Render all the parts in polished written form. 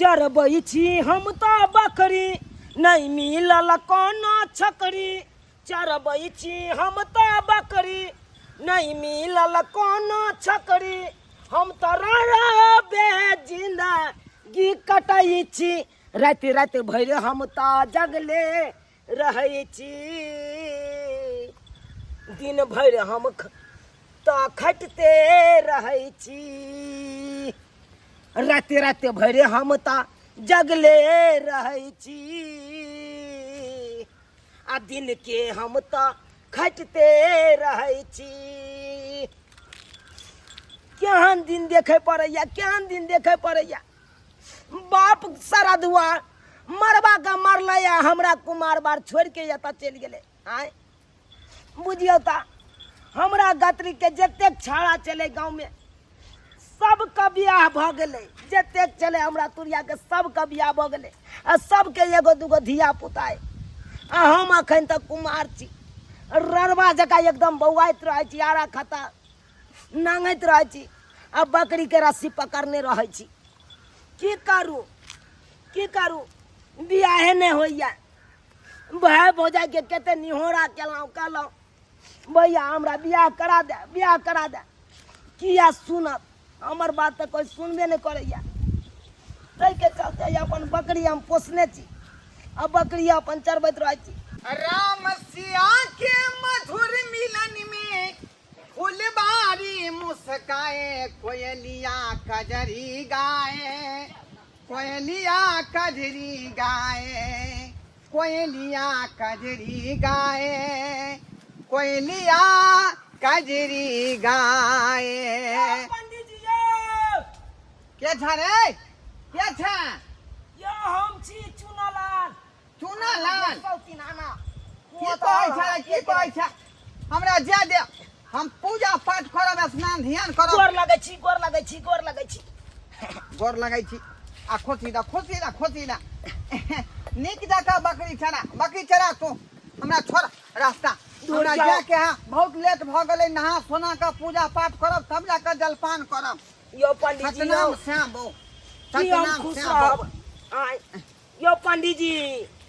चरबै छी हम तो बकरी नहीं मिलल कोनो छकरी चरबै छी हम तो बकरी नहीं मिलल कोनो छकरी हम तो रहबे जिंदगी कटै छी रात रात भर हम तो जगले रहै छी दिन भर हम तो खटते रहै छी राते राते भरे हम तो जगले रहै छी आ दिन के हम तो खटते रहै छी केहन दिन देखे पड़ैया केहन दिन देखे पड़ैया बाप सरदुआ मरबा का मरलैया हमरा कुमार बार छोड़ के एतऽ चलि गेलै आय बुझियौ ता हमरा गत्री के जतेक छाड़ा चले गाँव में सबका बियाह भ गेलै जतेक चले हमरा तुरिया के सबका बियाह भ गेलै आ सबके एगो दूगो धिया पुता है आ हम अखन तक कुमार छी ररबा जका एकदम बौआइत रहै छी आरा खता नांगैत रहै छी आ बकरी के रस्सी पकड़ने रहै छी की करू बियाहे नहीं होइया भाई भौजाई के कते निहोरा कहलौं भैया हमरा बियाह करा दे किया सुनत हमर बात तो कोई सुनबे नहीं करैया तै के चलते अपन बकरी हम पोसने छी अब बकरी अपन चरबैत रहै छी राम सिया के मधुर मिलन में फुलबारी मुस्काए कोयलिया कजरी गाए कोयलिया कजरी गाए कोयलिया कजरी गाए कोयलिया कजरी गाए के छ रे के छ यो हम छी चुनालाल सौतीनाना की कहै छ हमरा जा दे हम पूजा पाठ करब स्नान ध्यान करब गोर लगै छी गोर लगै छी आ खोसी दा नीक जका बकरी चरा तू हमरा छोड़ रास्ता हमरा जाके बहुत लेट भ गेलै नहा सोना का पूजा पाठ करब तब जाकर जलपान करब यो पंडित जी यो पंडित जी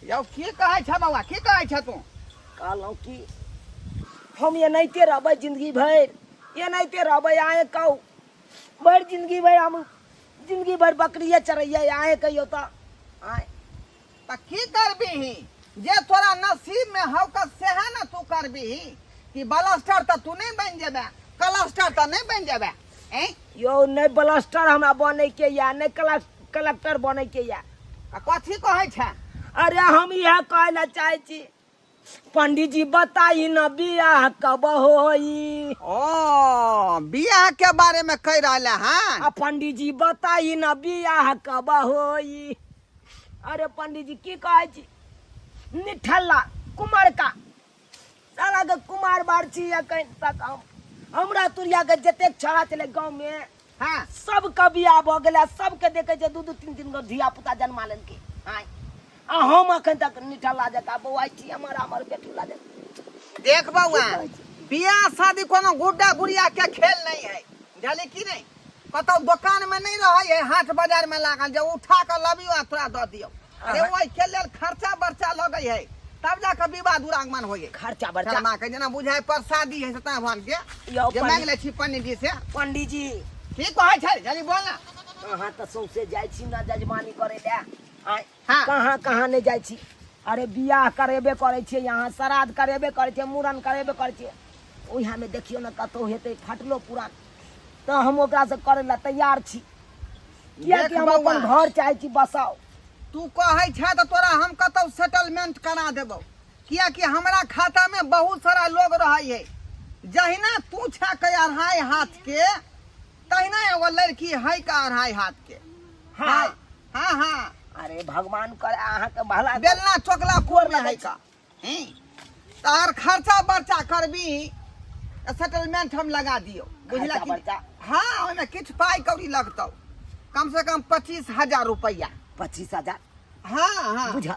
यौ की कहै छ बौआ की कहै छ तू कहलौं कि हम एनाहिते रहबै जिंदगी रहबै आए कहू भर जिंदगी भर बकरिए चरैया आए कहियो तो आए त की करबिही जे तोरा नसीब में हौ का सेहा न तू करबिही कि ब्लास्टर त तू नहीं बन जेबे क्लस्टर त नहीं बन जेबे यो नहीं ब्लास्टर हमरा बने के या नहीं कलेक्टर बने के या कथी कहै छ अरे हम यह कहना चाहे छी पंडित जी बताई न बियाह कब होई ओ बियाह के बारे में कह रहले हैं पंडित जी बताई न बियाह कब होई अरे पंडित जी की कहै छी निठल्ला कुमार का साला के कुमार बार छी या कहीं तक हमरा तुरिया के जतेक छड़ा चले गांव में हां सबका बियाह भ गेलै सबके देखे छै 2-2 3-3 गो धिया पुता जन्मा लेलकै हां आ हम अखन तक निठल्ला जका बौआई छी हमर बेटुला जका देख बउआ बियाह शादी कोनो गुड्डा गुड़िया के खेल नहीं है जाने की नहीं कतौ दुकान में नहीं रहे है हाट बाजार में लागल जो उठा के लबियो आ तोरा द दियो अरे ओइ के लेल खर्चा बर्चा लगै है तब जाके विवाह दुरागमन होय खर्चा बर्चा मां के जना बुझाय प्रसादी है सता भगवान के जे मांग ले छी पंडित जी से पंडित जी की कहै छै जल्दी बोल ना कहां त सौसे जाय छी ना जजमानी करे ले हां कहां नहीं जाय छी अरे बियाह करेबे करे छे यहाँ श्राद्ध करेबे करे छे मूड़न करेबे करे छे ओहा में देखियो ना कतो हेते फटलो पुरान तो हम ओकरा से करे ला तैयार छी किया कि हम अपन घर चाहे छी बसाओ तू कहै छ त तोरा हम कतौ सेटलमेंट करा देबो किया कि हमरा खाता में बहुत सारा लोग रहै है जहिना तू छ के अढ़ाई हाथ के तहिना एगो लड़की है का अढ़ाई हाथ के हां हां अरे भगवान करे अहाँ के भला बेलना चोकला कोर में है का तार खर्चा बर्चा करबी सेटलमेंट हम लगा दियो बुझला कि हां ओमे किछ पाई कौड़ी लगतौ कम से कम 25,000 रुपया 25,000 हां बुझा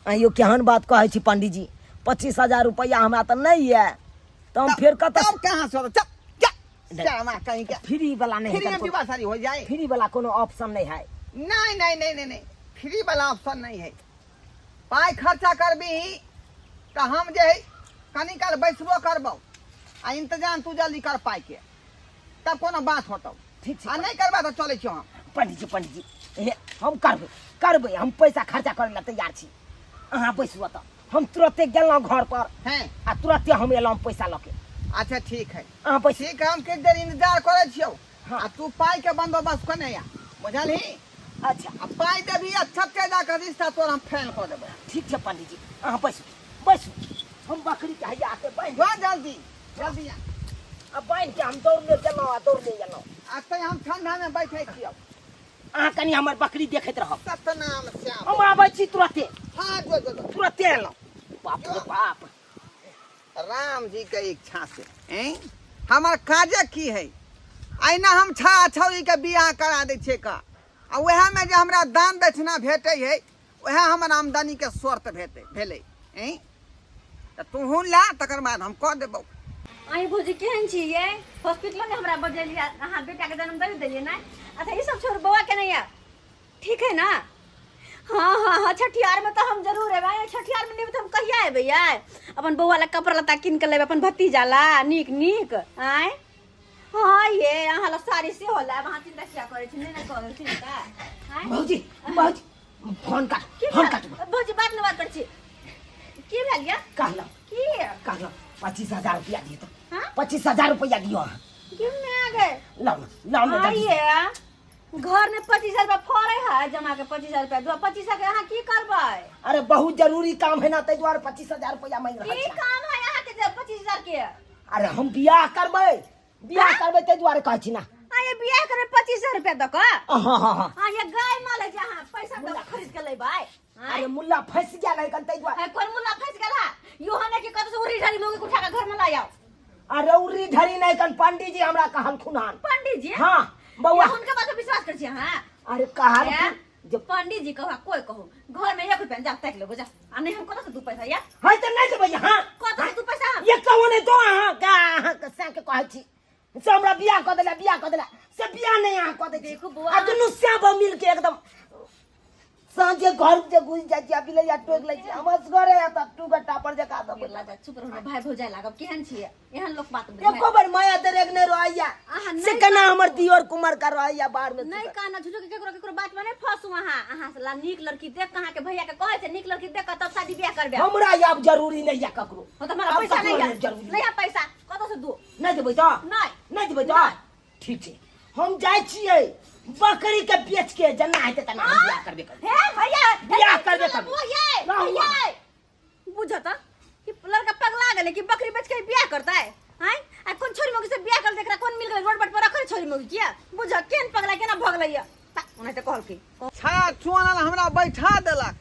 अयो केहन बात कहै छी पंडित जी 25,000 रुपया हमरा त नहीं है तो हम फिर कत कहां से चल कहीं के फ्री वाला नहीं फ्री में विवाह सारी हो जाए फ्री वाला कोनो ऑप्शन नहीं है नहीं नहीं नहीं नहीं नहीं, फ्री वाला ऑप्शन नहीं है। पाई खर्चा करबी तो हम जे है कनी काल बैसबो करबो आ इंतजाम तू जल्दी कर पाई के, तब कोनो बात होतो। ठीक आ छै नहीं करबा तो चले छियो हम। पंडित जी हे हम करबै हम पैसा खर्चा करे ला तैयार छी। अहाँ बैसू त हम तुरते गेलहुँ घर पर हैं आ तुरते हम एलहुँ पैसा लऽ के। अच्छा ठीक है, अहाँ बैसू। ठीक है, हम किछ देर इंतजार करे छियो। हाँ। आ तू पाई के बंदोबस्त कने या बुझलही। अच्छा आ पाई देबी अच्छा के जाकर रिश्ता तोर हम फैन कर देबो। ठीक छै पंडित जी, अहाँ बैसू हम बकरी के हैया के बांध जो जल्दी जल्दी आ। अब बांध के हम दौड़ले गेलहुँ। आते हम ठंडा में बैठे छियो। अहाँ कनि हमर बकरी देखैत रहब। सतनाम श्याम। हम आबै छी तुरते हाँ जो जो जो। तुरते एलहुँ। बाप रे बाप, राम जी के इच्छा से हैं हमार काजे की है। अहिना हम छा छौरी के बियाह करा दै छियै का, आ वएह में जे हमरा दान दक्षिणा भेटै है वएह हमर आमदनी के स्रोत भेलै हैं। त तू हुन ला तकर बाद हम कह देबौ। आई भौजी केहन छी ये? हॉस्पिटल में हमरा बजेलिए, अहाँ बेटा के जन्म दे देलिए ना। अच्छा ई सब छोड़, बौआ के नहीं है ठीक है ना? हाँ हाँ हाँ, छठियार में तो हम जरूर एबै। छठियार में नहीं तो हम कहिया एबै यार? अपन बौआ ला कपड़ा लत्ता किन के लेबै, अपन भतीजा ला नीक नीक आय। हाँ ये अहाँ ला साड़ी से होला, अहाँ चिंता क्या करे छी? नहीं ना करे चिंता आय। भौजी फोन काट भौजी बात न बात कर छी। की भेल या? कहलहुँ की 25,000 रुपया दिए तो। हाँ? 25,000 रुपया दियो अहाँ। क्यों में आ गए? लाओ ना जल्दी से। आइए घर में 25,000 रुपया फड़े है, जमा के 25,000 रुपया दो। 25,000 के अहाँ की करबै? अरे बहुत जरूरी काम है ना, ताहि दुआरे 25,000 रुपया मांग रहल की छी। काम है यहाँ के 25,000 के? अरे हम बियाह करबै ताहि दुआरे कहै छी ना। आइए बियाह करे 25,000 रुपया दो का? हाँ हाँ ये गाय माल है जहाँ पैसा दो खरीद के लेबै। अरे मुल्ला फंस गया है कल, ताहि दुआरे। कौन मुल्ला फंस गेला? यो हने के कत से उरी ढारी मोगे उठा के घर में ला आओ। अरे उरी ढरी नहीं कल, पंडित जी हमरा कहलखुन हन। पंडित जी? हाँ बउआ। ये उनके बात पे विश्वास कर छी हां? अरे कहलखुन जब पंडित जी कहा कोई कहो घर में 1 रुपया जा तक लोग जा, आ नहीं हम कत से दू पैसा या? है त नहीं देबै। हाँ कत से दू पैसा? ये कहो नहीं तो अहाँ के से के कहै छी से हमरा बियाह क देला से बियाह नहीं अहाँ क दे। देखो बउआ, आ दुनु श्याम मिल के एकदम सांझे घर जे घुस जाय छी, अभी ले टोक ले छी। हमर घरे आ त टू गट्टा पर जका दब लगा चुप रहो भाई भौजाई लागब केहन छिए एहन लोक बात में एको बार माया देरेक नहीं रहैया। अहाँ से नहीं कना हमर दियोर कुमार का रहैया बाहर में। नहीं कहना झूठो के केकरो बात में नहीं फंसू। अहाँ से ला नीक लड़की देख कहां के भैया के कहे से नीक लड़की देख के तब शादी ब्याह करबे। हमरा अब जरूरी नहीं है ककरो। हो त हमरा पैसा नहीं है, जरूरी नहीं है पैसा कत से दू? नहीं देबै तो नहीं देबै तो ठीक छै। हम जाय छियै बकरी के बेच के जना हेतै तना हम बियाह करबे करबै। हे भैया बियाह करबे करबै। भैया बुझत कि लड़का पगला गेले कि बकरी बेच के बियाह करता है हैं? आ कौन छोरी मोगी से बियाह कर देखरा कौन मिल गए रोड पर रखले छोरी मोगी किया? बुझ केन पगला केना भगलैया ता उन्हें त कहल की छा चुआना हमरा बैठा देलक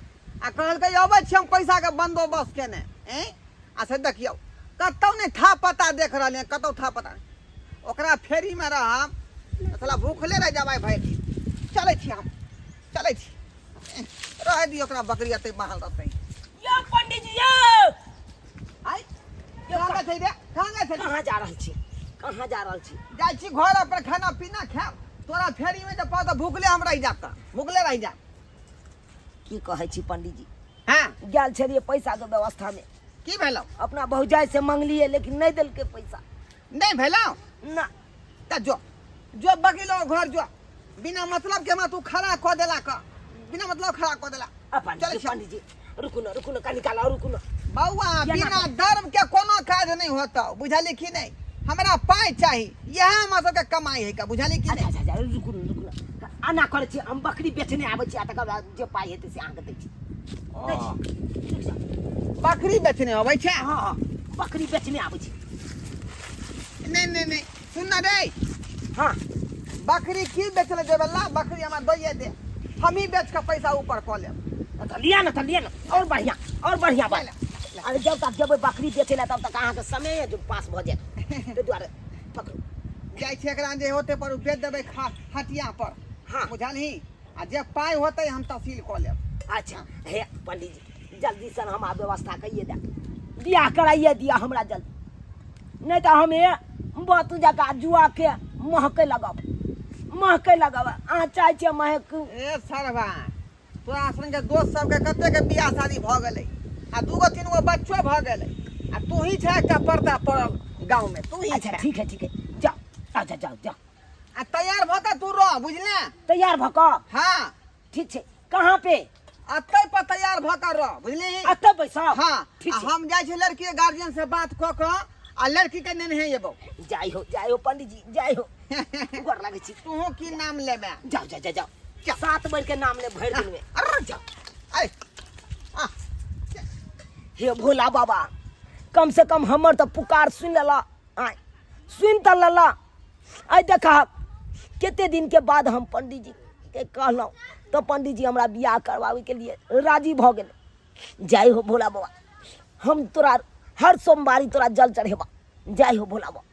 आ कहलकै अबै छी हम पैसा के बंदोबस्त केने हैं। आ से देखियो कतौ नहीं था पता देख रहले, कतौ था पता नहीं। ओकरा फेरी में रहब साला भूखले रह जाबै भाई। चलै छी हम चलै छी, रह दियो ओकरा बकरी एते बाहर रहतै। यो पंडित जी यो आई कहां गए रे? कहां गए थे? कहां जा रहल छी? कहां जा रहल छी? जाइ छी घर पर खाना पीना खाब। तोरा फेरी में जब पता भूखले हम रह जाता, भूखले रह जा। की कहै छी पंडित जी? हां गेल छलिए पैसा के व्यवस्था में, की भेलौ? अपना भौजाई से मांगलिए लेकिन नहीं देलके पैसा। नहीं भेलौ ना त जो बकीलो घर जो बिना मतलब के तू खड़ा क देला का, बिना मतलब खड़ा क देला। अपन पंडित जी रुकू न कनी काल और रुकू न। बउआ बिना धर्म के कोनो काज नहीं होता, बुझली कि नहीं? हमरा पाई चाहिए, यह हम सब के कमाई है का, बुझली कि नहीं? अच्छा रुकू न आना करे छी हम बकरी बेचने आबै छी, आ तकर बाद जे पाई हेतै से अहाँ के दै छी। बकरी बेचने अबै छै? हाँ बकरी बेचने आबै छी। नहीं सुन ना रे, हाँ बकरी की बेचले देबे ला? बकरी हमरा दइए दे, हम ही बेच के पैसा ऊपर क लेब। तो लिया ना और बढ़िया बात। अरे जब तक जब बकरी बेचेला तब तक अहाँ के समय जो पास भ जाए, ताहि दुआरे पकड़ू। जाइ छै एकरा जे होते पर बेच देबै हटिया पर। हाँ बुझलही? आ जे पाई होते हम तहसील क लेब। अच्छा हे पंडित जी जल्दी से हम व्यवस्था करिए दे, बियाह कराइए दिया हमरा जल्दी, नहीं तो हमें बहुत जगह जुआ के महके लगब। महके लगावा अहाँ चाहे छियै महक ए सरवा तोरा संगे दोस्त सबके कते के बियाह शादी भ गेलै आ दूगो तीनगो बच्चो भ गेलै आ तू ही छै एकटा पर्दा पड़ल गांव में तू ही अच्छा छै ठीक है जाओ अच्छा जाओ जाओ आ तैयार भ के तू रह बुझले तैयार भ कऽ हां ठीक छै कहाँ पे अतै पर तैयार भ के रह बुझली अतऽ पैसा हां ठीक आ छै हम जाइ छी लड़की के गार्जियन से बात क के आ लड़की के नेने एबो जाई हो पंडित जी जाई हो गोर लागै छी तू की नाम लेबे जाओ जाओ जाओ जाओ 7 बार के नाम ले भर दिन में अरे जाओ आई आ हे भोला बाबा कम से कम हमर तो पुकार सुन लेला आय सुन त लेला आय देखा केते दिन के बाद हम पंडित जी के कहलौं तो पंडित जी हमरा बियाह करवावे के लिए राजी भ गेले जय हो भोला बाबा हम तोरा हर सोमवारी तोरा जल चढ़ेबा जय हो भोला बाबा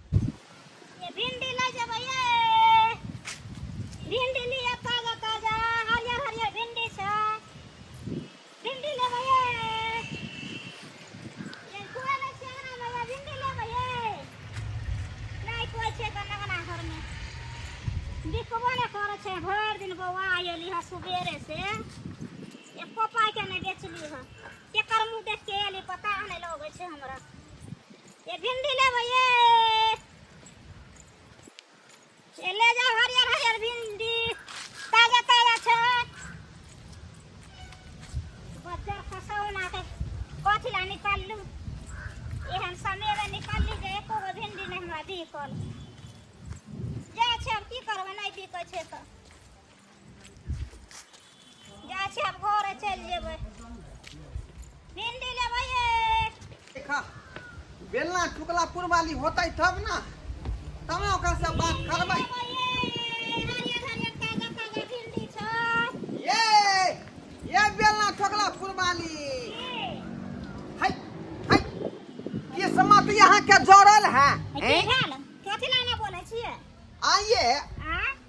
ये भिंडी ले जेबै ये भिंडी लिया ताजा ताजा हरियर हरियर भिंडी छै भिंडी लेबै ये कुआ ले छेगना में भिंडी लेबै ये नहीं कोई छै कनगना घर में दिखबो ने करे छै भर दिन बौआ आयली ह सुबेरे से एको पाई के नहीं बेचली ह केकर मुंह देख के एली पता नहीं लगे छै हमरा ये भिंडी लेबै ये ले जाओ हरियर हरियर भिंडी ताजा ताजा छै बजार खसौना के कथी ला निकाललू एहन समय में निकालली जे एको गो भिंडी नहीं हमरा दिखल जा छै अब की करबै नहीं दिखै छै त जा छै अब घरे चल जेबै भिंडी लेबै देखा बेलना टुकला पुरवाली होतै तब ना तब ना ओकरा से बात करबै ये बेलना टुकला पुरवाली हाय हाय ये समात यहाँ के जोड़ल है कथी ला ना बोलै छियै आइए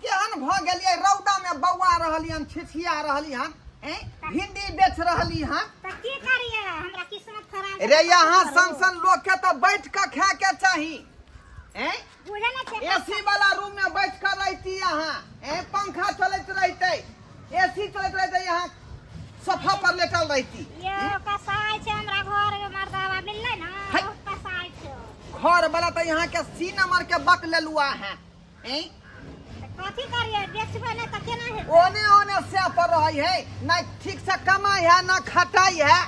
केहन भ गेलियै रौदा में बौआ रहली हम छिछिया रहली हम भिंडी बेच रहली हन त की करिए हमरा किस्मत खराब रे यहाँ सन लोग के तो बैठ के खाए के चाही बुझे ना छै एसी वाला रूम में बैठ कर रहती यहाँ पंखा चलत रहते एसी चलत रहते यहाँ सोफा पर लेटल रहती ये कसाई छै हमरा घर में मर्दावा मिलले ना है। कसाई छै घर वाला तो यहाँ के सी नंबर के बक लेलुआ है कथी करिए बेचबे नहीं त केना हेतै ओने ओने से पर रही है ना ठीक से कमाई है ना खटाई है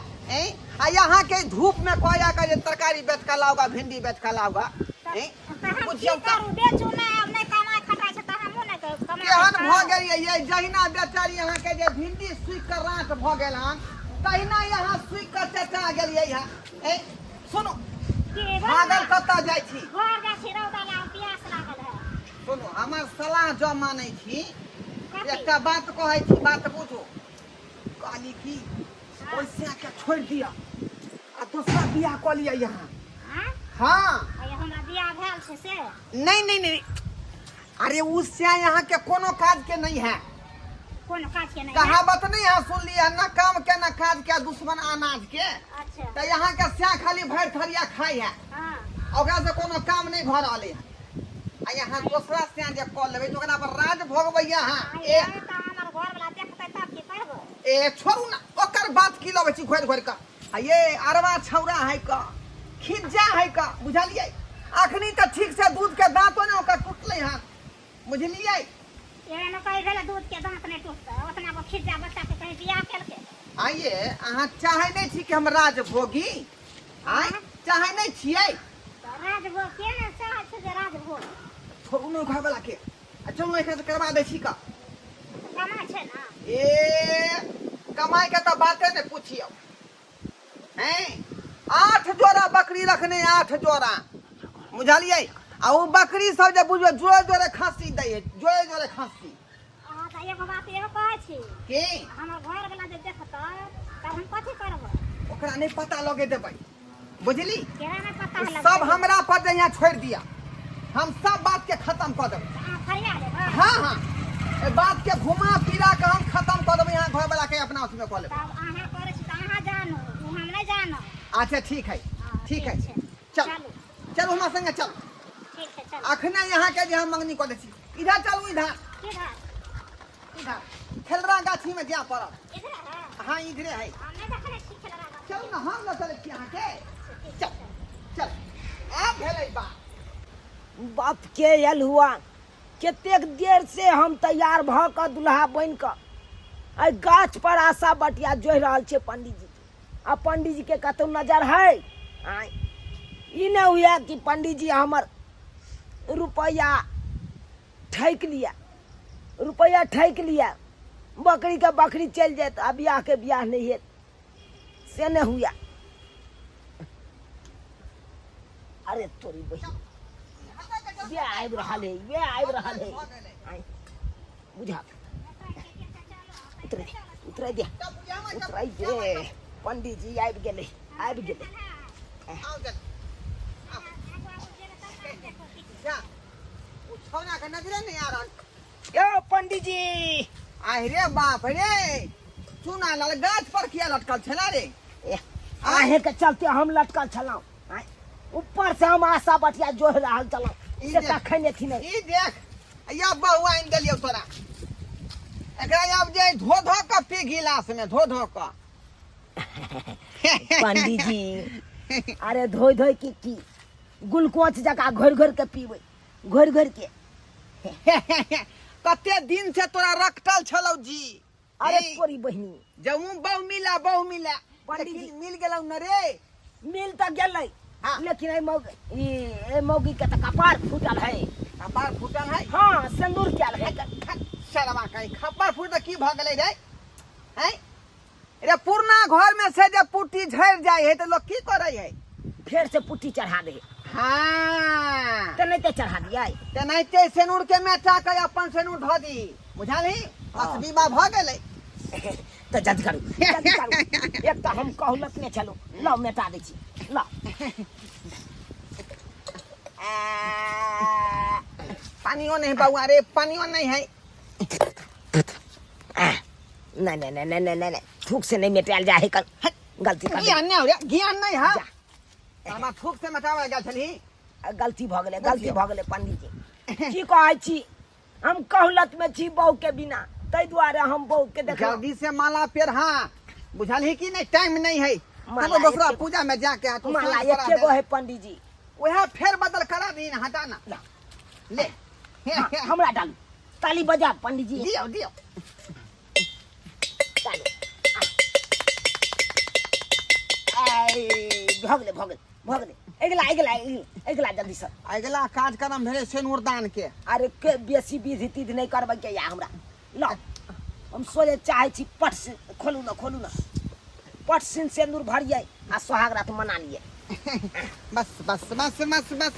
आ यहाँ के धूप में कोया का तरकारी बेच कर लाओगा भिंडी बेच कर लाओगा करू बेचू ना अब नहीं कमाई खटाई छै त हमहु नहीं कमाई केहन भ गेलियै ये जहिना बेचारी यहाँ के जे भिंडी सुख कर रात भ गेल हन तहिना यहाँ सुख कर चचा गेलियै है सुनो भागल कतऽ जाइ छी घर जा छी रौदा ला प्यास लागल है सुनो हमर सलाह जो मानै छी एकटा बात कहै छी बात बुझो कहली की ओइसे के छोड़ दिया आ दूसरा बियाह क लिया यहाँ हां हाँ आय हमरा बियाह भेल छै से नहीं अरे उससे यहाँ के कोनो काज के नहीं है कोन काज के नहीं कहावत नहीं है सुन लिया न काम के न काज के दुश्मन अनाज के अच्छा तो यहाँ के स्या खाली भर थरिया खाई है हां ओकरा से कोनो काम नहीं घर रहले है आ यहाँ दूसरा स्या जे कॉल लेबै तो ओकरा पर राज भोगबै यहाँ ये त हमर घर वाला देखतै तब की कहबै ए छोड़ू ना ओकर बात की लबै छी घोर घोर का आ ये अरवा छौरा है का खिज्जा है का बुझलियै अखनी तो ठीक से दूध के दांतो ने ओकर टूटले हन बुझलियै एहन कहि भेले दूध के दांत नहीं टूटतै ओतना को खिज्जा बच्चा के कहीं बियाह केलकै आइए अहाँ चाहे नहीं छी कि हम राज भोगी आय चाहे नहीं छियै राजभोग के ने चाहै छै जे राजभोग छोड़ू ने घर वाला के आ चलू एकरा से करवा दै छी का कमाई छै ना ए कमाई के तो बाते नहीं पूछियो हैं 8 जोड़ा बकरी रखने 8 जोड़ा बुझलियै आ वो बकरी सब जे बुझो जोड़े जोड़े खस्सी दै है जोड़े खस्सी हां त एगो बात एगो कहै छी के हमर घर वाला जे देखतै त हम कथी करबै ओकरा नहीं पता लगे देबै बुझली केना नहीं पता लगतै सब हमरा पर जे यहाँ छोड़ दिया हम सब बात के खत्म कर देबै अहाँ फरिया देबै हाँ ए बात के घुमा फिरा के हम खत्म कर देबै यहाँ घर वाला के अपना उसमें कॉल तब अहाँ करै छी त अहाँ जानू हम नहीं जानब अच्छा ठीक है ठीक है ठीक चल चलू चलो हमारे संगे चल ठीक है चल अखने यहाँ के जे हम मंगनी कर दै छी इधर चलू इधर के इधर खेलरा गाछी में जा पड़ा। हाँ इधरे है। चल ना हम ना चले यहाँ के। चल चल आप भेलै बा। बाप के यल हुआ कतेक देर से हम तैयार भ क दुल्हा बन क आई गाछ पर आशा बटिया जोह रहल छे पंडित जी के। आ पंडित जी के कतौ नजर है आय ई न हुआ कि पंडित जी हमर रुपया ठैक लिया, रुपया ठैक लिया, बकरी के बकरी चल जाए आ ब्याह के ब्याह नहीं है से न हुआ। अरे तोरी बहिन ये आबि रहल है, ये आबि रहल है। आय बुझा उतरे उतरे दे उतरे दे। पंडित जी आबि गेले, आबि गेले। आओ चल जा उ छौना के नजरे नहीं आ रहल। यो पंडित जी आहि रे बाप रे चूना लाल गाछ पर किया लटकल छला रे। आहे के चलते हम लटकल छलौं। आय ऊपर से हम आशा बटिया जोह रहल छलौं से तखन थी नहीं। ई देख या बहु आइन देलियो तोरा एकरा अब जे धो धो के पी गिलास में धो धो के। पंडित जी अरे धोई धोई की ग्लूकोच जका घोर घोर के पीबै, घोर घोर के। कते दिन से तोरा रखटल छलौ जी। अरे तोरी बहिनी जऊ बहु मिला पंडित जी मिल गेलौ न रे। मिल त गेलै हाँ। लेकिन ए मौगी के त कपार फूटल है। कपार फूटल है। हाँ सिंदूर क्या है। शर्मा कहीं खप्पर फूट की भ गेलै रे हैं। रे पुरना घर में से जब पुट्टी झड़ जाए है तो लोग की करे है फिर से पुट्टी चढ़ा दे। हाँ तो नहीं तो चढ़ा दिया ते नहीं ते सेनुर के मेटा के अपन सेनुर धो दी बुझाली बस विवाह भ गेलै। तो जल्दी करू जल्दी करू। एक तो हम कहलत ने चलो लो मेटा दे छी लो। पानियो नहीं बउआ रे पानियो नहीं है। नहीं नहीं नहीं नहीं नहीं नहीं थूक से नहीं मेटाल जाए कल गलती कर ज्ञान नहीं हो रे ज्ञान नहीं है। हमरा थूक से मटावा गेल छली गलती भ गेलै, गलती भ गेलै पंडित जी। की कहै छी हम कहलत में छी बहू के बिना तै द्वारा हम बहू के देख जल्दी से माला पेर। हाँ बुझाली कि नहीं टाइम नहीं है। माला चलो दूसरा एके- पूजा में जाके तू माला स्नान करा एके गो दे। है पंडित जी। वह फेर बदल करा दी ना हटा ना ले। हाँ, हमरा डालू ताली बजा पंडित जी। दियो दियो चालू आई भगले भगले भगले एगला जल्दी से। अगला कार्यक्रम भेले सेनुर दान के। अरे के बेसी विधि तिधि नहीं करबै के या हमरा लो हम सोचे चाहे छी पट से खोलू ना पट सिन सिंदूर भरिए आ सोहाग रात मना लिए। बस बस बस बस बस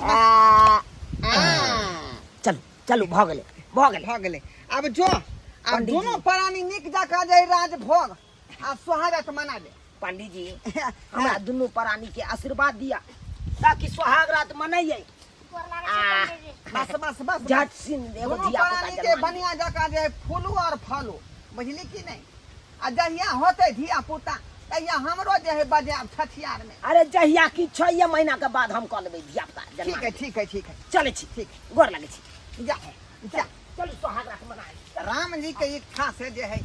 चलू चलू भगले भ गेले। अब जो अब पंडित जी। दोनों प्राणी निक जका जाय राज भोग आ सोहागत मना दे। पंडित जी हमरा दुनू प्राणी के आशीर्वाद दिया ताकि सोहाग रात मनाइए। बस बस बस झट सिन एगो दोनों धिया प्राणी पुता के जन्मा बनिया जका जाय फूलू और फलू बुझली कि नहीं। आ जहिया होते धिया पुता तहिया हमरो जे है बजाब छठियार में। अरे जहिया की 6 महीना के बाद हम कह लेबै धिया पुता जन्मा। ठीक है चले छी ठीक गोर लगे छी जा जा। चलू सोहाग रात मनाई। राम जी के इच्छा से जे है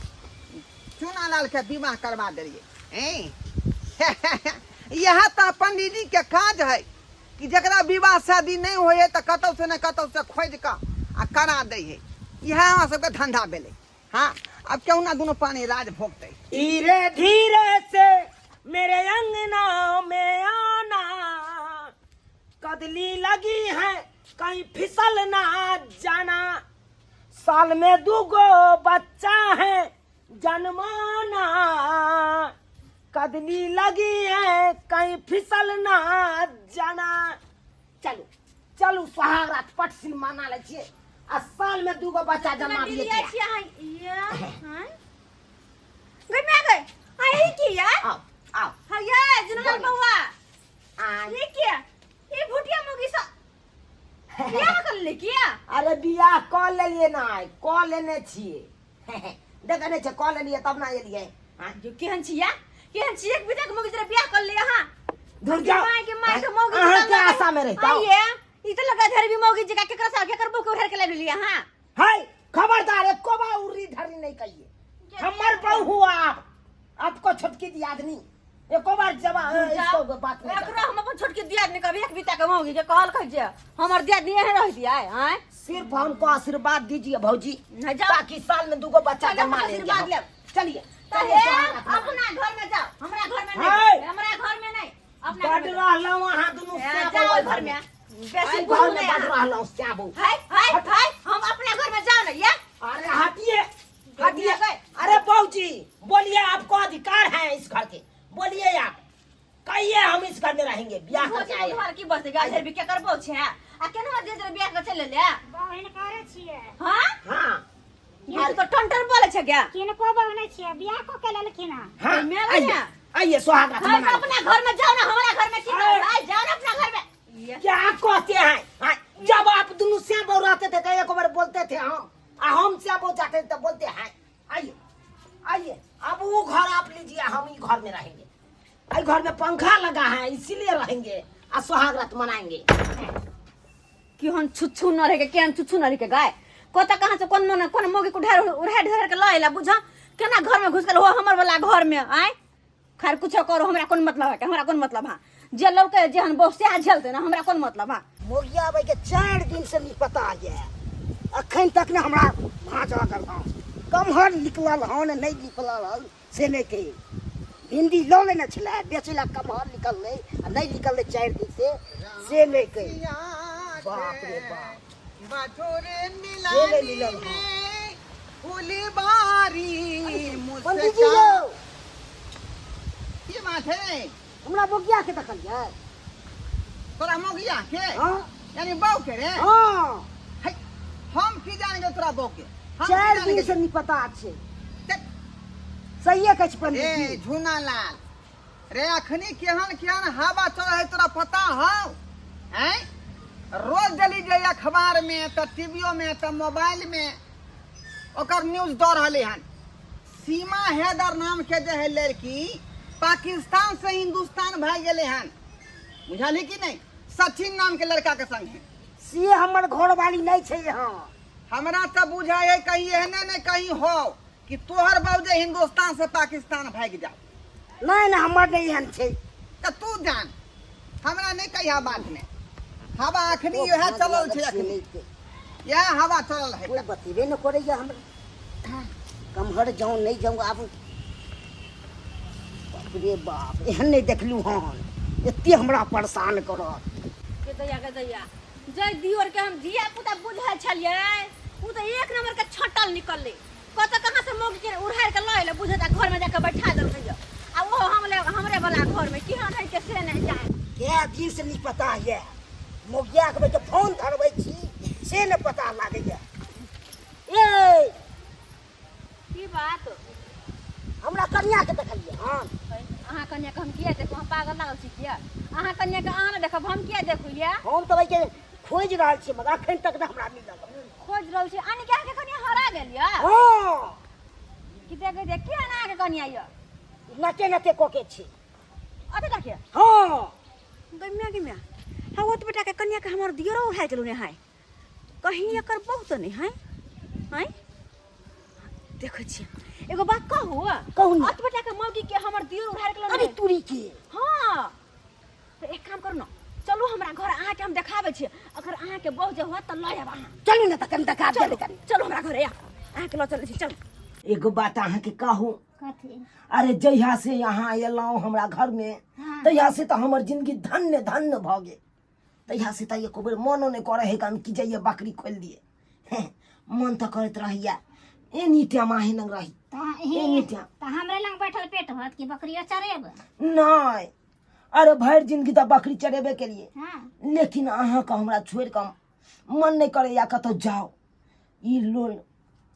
चूना लाल के विवाह करवा दिए। यह तो पंडित जी के काज है कि जरा विवाह शादी नहीं होए तो कतौ से न कतौ से खोज के आ करा दे है। यह हमारा सबके धंधा भेले। हाँ अब क्यों ना दोनों पानी राज भोगते। धीरे धीरे से मेरे अंगना में आना कदली लगी है कहीं फिसल ना जाना साल में 2 बच्चा है जन्माना कदली लगी है कहीं फिसल ना जाना। चलू चलू सोहाग रात पट सिन मना ले छिए आ साल में 2 बच्चा जन्मा दिए आओ आओ अरे बियाह कऽ लेलिए ना कऽ लेने छिए देखने छे कऽ लेलिए तब ना एलिए। धुर जाओ अहाँ के आशा में रहता ई तो लगा धर भी मौगी जगह केकरा सा केकर बुक उठा के ले लिया। हां हाय खबरदार एको बार उरी धरी नहीं कहिए। हमर बहू हुआ आपको छोटकी दियादनी एको बार जवाब इसको बात नहीं एकरा हम अपन छोटकी दियादनी कभी एक बीता के मौगी के कहल कहिए हमर दियादनी यहीं रह दिया है हैं। सिर्फ हमको आशीर्वाद दीजिए भौजी, नहीं जाओ। ताकि साल में 2 बच्चा चलो, जमा आशीर्वाद लेंगे। ले। चलिए चलिए अपना घर में जाओ, हमरा घर में हाय। नहीं, हमरा घर में नहीं, अपना घर बड़ में जाओ। रहलौ वहां दुनु जाओ घर में बेसी घर बोल में नहीं बड़ रहलौ श्याबू। हाय हाय हाय हम अपने घर में जाओ ना ये। अरे हटिए हटिए। गए। अरे बहूजी बोलिए, आपको अधिकार है इस घर के, बोलिए आप कहिए हम इस घर में रहेंगे। ब्याह सोचे करके आए घर की बस गाजर भी क्या करबो छे आ केना दे दे बियाह के चले ले बहन करे छियै हां। हाँ ये तो टंटर बोले छे क्या किनको बहन छियै बियाह को के लेलखिन हन। हाँ मैं आइए बढ़िया। आइए सुहाग रात हम मनाइए। अपने घर में जाओ ना, हमारा घर में ठीक हाय। है जाओ ना अपना घर में ये क्या कहते हैं? हाँ, जब आप दोनों श्याम रहते थे तो एक बार बोलते थे हम श्याम जाते थे तो बोलते हैं आइए आइए। अब वो घर आप लीजिए, हम ही घर में रहेंगे। आई घर में पंखा लगा है इसीलिए रहेंगे और सुहाग रात मनाएंगे। कि हम छुछु न रहे के केन छुछु न रहे के गाय कोता कहां से कौन मन कौन मोगी को ढेर के लाइला बुझा केना घर में घुस कर हो हमर वाला घर में आए। खैर कुछ करो, हमरा कौन मतलब है, हमरा कौन मतलब है, जे लौके जे हम बहुत से झलते ना, हमरा कौन मतलब है। मोगिया भाई के 4 दिन से नहीं पता है, अखन तक ने हमरा भाजा करता कमहर निकलल हन नहीं निकलल हन से लेके हिंदी लो लेने छले बेचला कमहर निकलले आ नहीं निकलले 4 दिन से लेके। बाप रे बाप बाठोरे ये ले लीला नीलानी में फूली बारी पंडित जी मुझसे यो ये बात है। हमरा मोगिया के देखलिए। तोरा मोगिया के हां यानी बहू के रे हां है, हम की जानेंगे तोरा बहू के, हम की 4 दिन जानेंगे? से नहीं पता छै। ते- सही है कछ पंडित ए जी। झूना लाल रे अखनी केहन हवा चल है तोरा पता हौ हैं? रोज डली जे अखबार में तो टीवीओ में तो मोबाइल में ओकर न्यूज दऽ रहले हन। सीमा हैदर नाम के जे है लड़की पाकिस्तान से हिंदुस्तान भाग गेले हन, बुझली कि नहीं? सचिन नाम के लड़का के संग है। से हमर घर वाली नहीं छै यहाँ। हमरा तो बुझा है कहीं एहने नहीं कहीं हो कि तोहर बाबूजे हिंदुस्तान से पाकिस्तान भाग जाओ। नहीं नहीं हमर नहीं हन छै। तो तू जान, हमरा नहीं कहिया बात में। हवा अखनी यह चलल छै, अखनी यह हवा चलल है। कोई बतेबे न करैया हमरा कमहर जाऊं नहीं जाऊं। आब बाप रे बाप एहन नहीं देखलू हन, एते हमरा परेशान करत। के दैया जय दियोर के हम धिया पुता बुझै छलिए उ तो एक नंबर के छटल निकलले कत कहां से मोग के उड़ार के लइले बुझता घर में जाके बैठा देल गया आ वो हमरे वाला घर में केहन है के से नहीं जाए। क्या दिन से नहीं पता है, मोगिया के बेटे फोन धरबै छी से न पता लागैया। ए की बात हमरा कन्या के देखलिए हन। अहाँ कन्या के हम किया देखो, हम पागल लागल छी किया? अहाँ कन्या के अहाँ न देखब हम किया देखलिए? हम तो भाई के खोज रहल छी मगर अखन तक न हमरा मिलल। खोज रहल छी आनी के कन्या हरा गेल या हां कि देखे के ना के कन्या या नचे नचे कोके छी। अबे देखिए हां गम्या हाँ वो तो बेटा के कन्या के हमार दियरो उठाए चलू ने है कहीं एकर बहुत नहीं है हैं। देखो छी एगो बात कहू कहू ना। अत बेटा के मौगी के हमर दियर उठाए के अरे तुरी के हां तो एक काम करू ना, चलू हमरा घर आके हम देखाबै छी, अगर अहाँ के बहुत जे होत त लय आब अहाँ। चलू न त कन तका दे चलू कनी। चलू हमरा घरे अहाँ के ल चलै छी चलू। एगो बात अहाँ के कहूं, कथी अरे जहिया से यहाँ एलौं हमरा घर में तहिया से तो हमर जिंदगी धन्य धन्य भ गेल। तहिया से तो एको बेर मनो नहीं करे है कि जाइए बकरी खोल दिए। हैं, मन तो करत रहिया एनी टाइम आहे न रही एनी टाइम। त हमरे लंग बैठल पेट भरत की बकरिया चरेब। नहीं अरे भर जिंदगी तो बकरी चरेबे के लिए, हां लेकिन अहाँ का हमरा छोड़ कर मन नहीं करे या कतो जाओ। ई लोल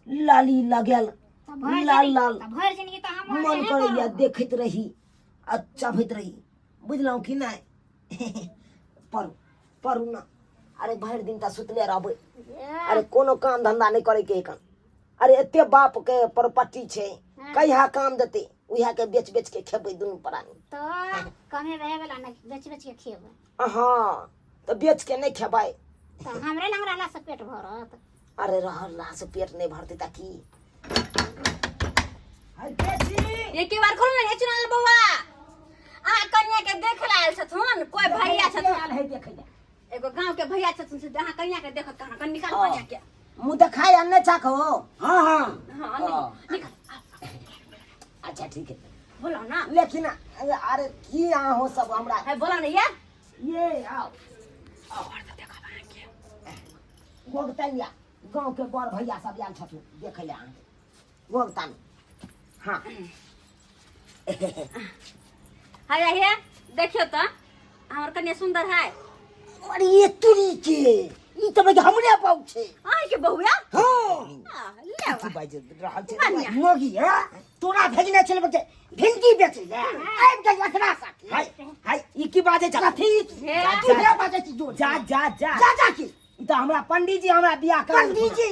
लाली लगल लाल लाल भर जिंदगी त हम मन करैया देखत रही अच्छा भइत रही, बुझलौं कि नहीं? परू ना अरे भर दिन त सुतले रहबै। अरे कोनो काम धंधा नहीं करे के एकन। अरे एते बाप के प्रॉपर्टी छै कहिया काम देते उहा के बेच बेच के खेबै दुनू प्राणी। तो कमे रहे वाला न बेच बेच के खेब। हाँ तो बेच के नहीं खेबै। त हमरे लंग रहला से पेट भरत। अरे रहा से पेट नहीं भरते ताकि हाय बेटी ये के बार खोल ना चुनल बउआ आ कन्या के देख लायल छथुन कोई भैया छथुन आल है देखे जा एगो गांव के भैया छथुन से अहाँ कन्या के देखत कहां कन निकाल हाँ। कन्या के मुंह दिखाए अन्ने चाखो हां हां हां निकाल अच्छा ठीक है बोलो ना लेकिन अरे की यहाँ हो सब हमरा है बोलो ना यार ये आओ और तो देखा बा के गोगतनिया गांव के बड़ भैया सब आयल छथुन देखे ले अहाँ गोगतन हाँ हाय हे देखियो त हमर कन्या सुंदर है अरे ये तुरी के ई तो बजे हमरे पाउ छे आई के बहुया हां ले की बाजे रहल छे कन्या। मोगी है तोरा भेजने चले बजे भिंडी बेचे ले आब के लखना साथी हाय हाय ई की बाजे चला थी हे। जा बाजे छी जो जा जा जा जा जा की ई तो हमरा पंडित जी हमरा बियाह कर पंडित जी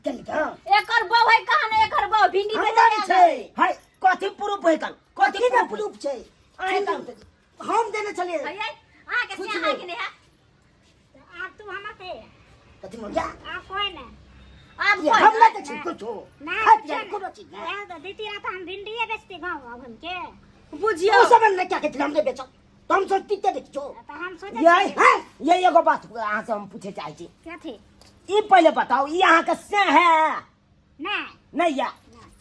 कल का एकर बहु है कहां ना एकर बहु भिंडी हमर बेचे छे हाय कथि प्रूफ है कन कथि में प्रूफ छे आए काम हम देने चले हाय आ के से आ के ने है आप तू हम पे कथि mo जा आप कोई ना आप ये हम ना छी कुछ हो ना हट जा कोनो चीज ना यार तो दीदी रात हम भिंडी बेचते गांव हम के बुझियो ओ सब ने क्या कहते हम दे बेचो तो हम सोचती के देखो तो हम सोचे ये है ये एगो बात अहाँ से हम पूछे चाहे छी क्या थे ई पहले बताओ ई अहाँ के से है ना नहीं या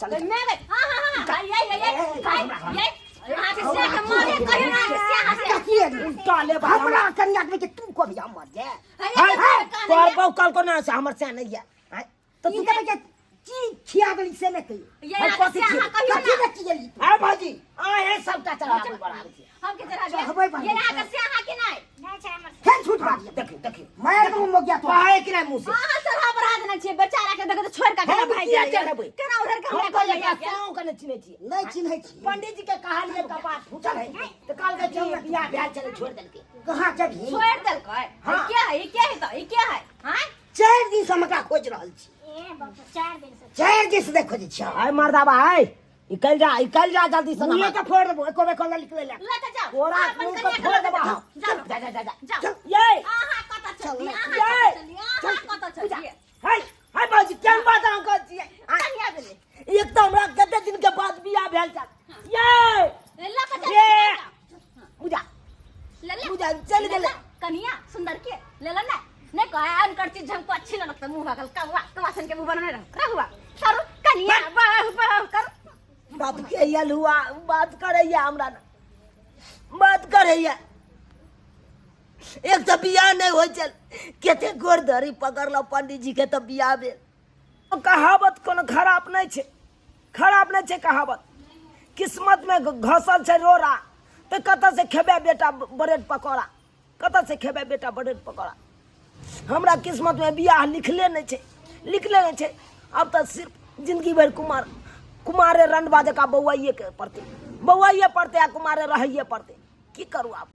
चल मैं हां हां हां ये यहां के से के मारे कहियो ना के से हसे कथि है काले बा हमरा कन्या के तू को भी हम मर जाए हाय, हाय कान तोर है। बहु कल को ना से हमर से नहीं है तो तू कहे के ची खिया गली से नहीं कही ये यहाँ के से अहाँ कहियो ना। कथि रखी गली हां भाजी आ है सबटा चला बड़ा हम के जरा हबै बा। ये ना के से अहाँ के नहीं ना छे हमर फेन छूट मारी देखियो देखियो मैं तो मो गया तो आए कि नहीं मुंह से हां सर बड़ा देना छै बेचारा के देख तो छोड़ का हम भाई किया जाए चढ़बै? केना उधर के हम हमरा कहले को का लगा साउ कने चिन्है छी नहीं चिन्है छी पंडित जी के कहलिए कपाट फूटल है तो काल के चल बियाह भेल चले छोड़ देलके कहां जगही छोड़ देल काय हाँ। क्या है ये क्या है तो ये क्या है हां 4 दिन से हमरा खोज रहल छी ए बाबू 4 दिन से 4 दिन से देखो जी छ आय मर्दा भाई इकल जा जल्दी से मुंह के फोड़ देबो एको बे कोला निकले ले ले तो जाओ कोरा अपन मुंह कन्या के के फोड़ ले देबो जाओ। चल जाओ जा जाओ चल ये आहा कत चल ये आहा कत चल हाय हाय बाजी क्या बात हम कर छी कन्या देले एक तो हमरा कते दिन के बाद बियाह भेल छ ये ले का चल ये बुझा ले ले बुझा चल गेले कन्या सुंदर के ले ले ना नहीं कहे अनकर चीज हमको अच्छी न लगता मुंह भागल कौवा कवासन के मुंह बनने रह हुआ सर कन्या वाह कर बात कहिया हुआ बात करैया हमरा ना बात करैया एक तो बियाह नहीं हो चल केते गोर धरी पकड़ लो पंडित जी के तो बियाह भेल कहावत कोनो खराब नहीं छे कहावत किस्मत में घसल छे रोरा तो कत से खेबे बेटा ब्रेड पकौड़ा कत से खेबे बेटा ब्रेड पकौड़ा हमरा किस्मत में बियाह लिखले नहीं छे अब तो सिर्फ जिंदगी भर कुमारे रंड बाजे का बउआइए के पड़ते आ कुमारे रहिए पड़ते की करूँ आप